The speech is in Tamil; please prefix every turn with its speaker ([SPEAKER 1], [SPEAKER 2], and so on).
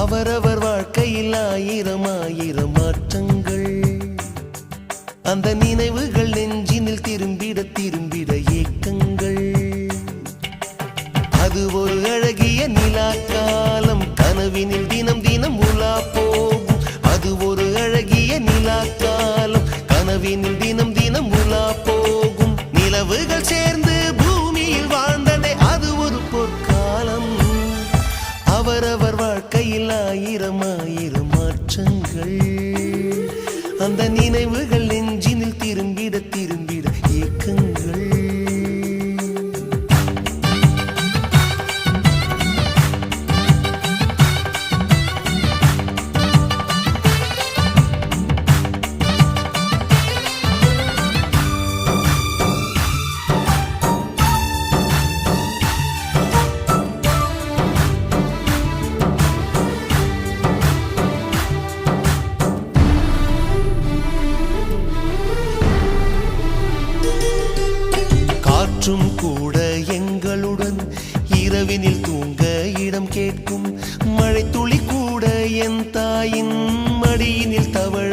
[SPEAKER 1] அவரவர் வாழ்க்கையில் ஆயிரம் ஆயிரம் மாற்றங்கள், அந்த நினைவுகள் நெஞ்சினில் திரும்பிட திரும்பிட ஏக்கங்கள். அது ஒரு அழகிய நிலாக்காலம், கனவினில் தினம் தினம் உலா போகும். அது ஒரு அழகிய நிலாக்காலம், கனவினில் தினம் தினம் உலா போகும். நிலவுகள் சேர்ந்து பூமியில் வாழ்ந்ததே அது ஒரு பொற்காலம். அவரவர் வாழ்க்கையில் ஆயிரம் ஆயிரம் மாற்றங்கள், அந்த நினைவுகள் நெஞ்சினில் திரும்பிட திரும்பிட ஏக்கங்கள். காற்றும் கூட எங்களுடன் இரவினில் தூங்க இடம் கேட்கும். மழை துளி கூட என் தாயின் மடியினில் தவழ